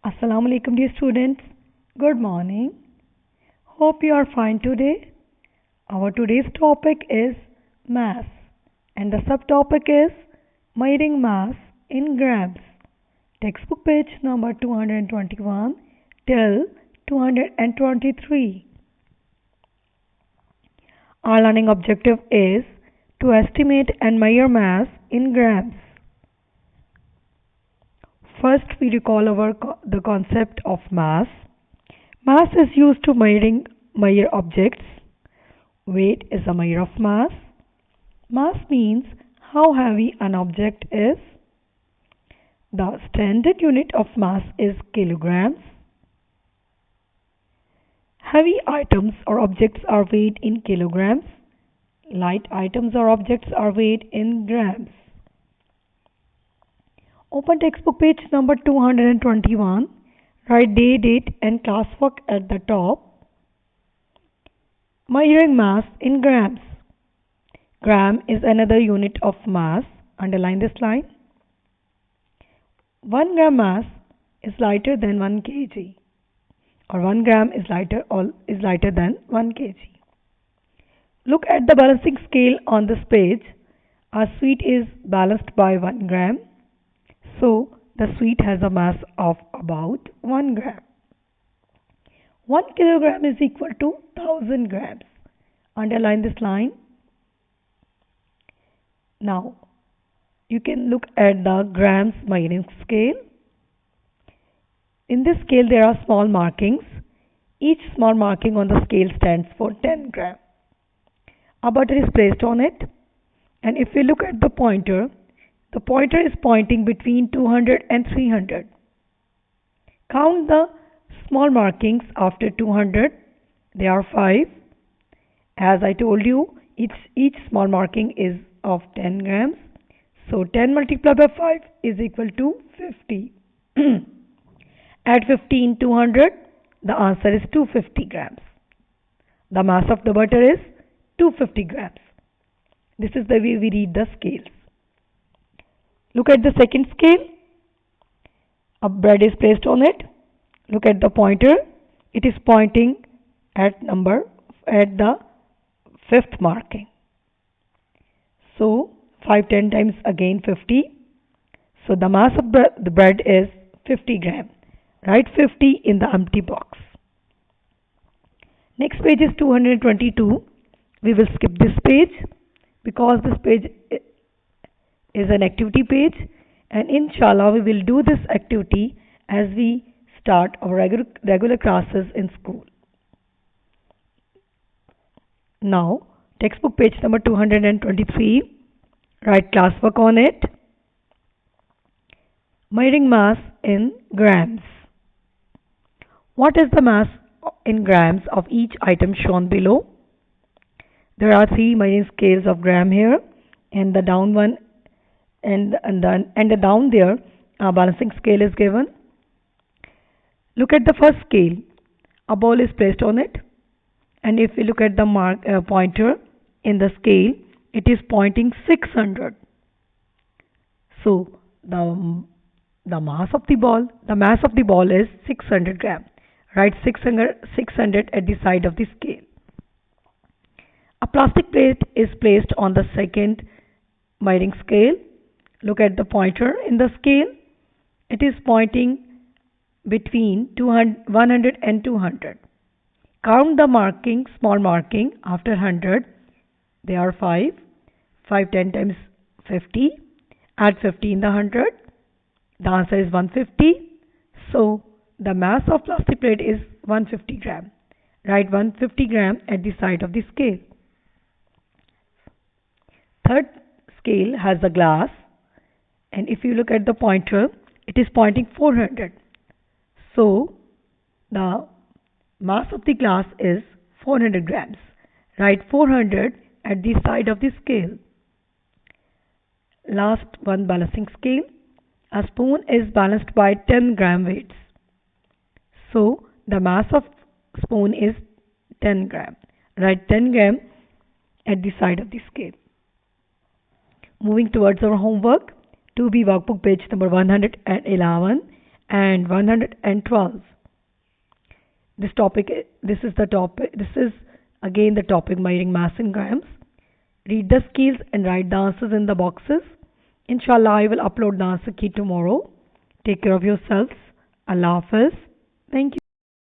Assalamu alaikum dear students. Good morning. Hope you are fine today. Our today's topic is mass and the subtopic is measuring mass in grams. Textbook page number 221 till 223. Our learning objective is to estimate and measure mass in grams. First, we recall the concept of mass. Mass is used to measure objects. Weight is a measure of mass. Mass means how heavy an object is. The standard unit of mass is kilograms. Heavy items or objects are weighed in kilograms. Light items or objects are weighed in grams. Open textbook page number 221. Write day, date and classwork at the top. Measuring mass in grams. Gram is another unit of mass. Underline this line. 1 gram mass is lighter than 1 kg. Or 1 gram is lighter than 1 kg. Look at the balancing scale on this page. Our sweet is balanced by 1 gram. So, the sweet has a mass of about 1 gram. 1 kilogram is equal to 1000 grams. Underline this line. Now, you can look at the grams measuring scale. In this scale, there are small markings. Each small marking on the scale stands for 10 gram. A butter is placed on it. And if we look at the pointer is pointing between 200 and 300. Count the small markings after 200. There are 5. As I told you, each small marking is of 10 grams. So 10 multiplied by 5 is equal to 50. Add 50 in 200. The answer is 250 grams. The mass of the butter is 250 grams. This is the way we read the scales. Look at the second scale. A bread is placed on it. Look at the pointer. It is pointing at the 5th marking. So 5 10 times again 50. So the mass of the bread is 50 gram. Write 50 in the empty box. Next page is 222. We will skip this page because this page is an activity page, and inshallah we will do this activity as we start our regular classes in school. Now, textbook page number 223. Write classwork on it. Measuring mass in grams. What is the mass in grams of each item shown below? There are 3 measuring scales of gram here, and the down one and the down there balancing scale is given. Look at the first scale. A ball is placed on it, and if we look at the pointer in the scale, it is pointing 600. So the mass of the ball is 600 gram. Write 600 at the side of the scale. A plastic plate is placed on the second measuring scale. Look at the pointer in the scale. It is pointing between 100 and 200. Count the small marking after 100. There are 5. 5 10 times 50. Add 50 in the 100. The answer is 150. So, the mass of plastic plate is 150 gram. Write 150 gram at the side of the scale. Third scale has the glass. And if you look at the pointer, it is pointing 400. So, the mass of the glass is 400 grams. Write 400 at the side of the scale. Last one, balancing scale. A spoon is balanced by 10 gram weights. So, the mass of spoon is 10 gram. Write 10 gram at the side of the scale. Moving towards our homework. 2B workbook page number 111 and 112. This is again the topic Measuring Mass in Grams. Read the skills and write the answers in the boxes. Inshallah, I will upload the answer key tomorrow. Take care of yourselves. Allah Hafiz. Thank you.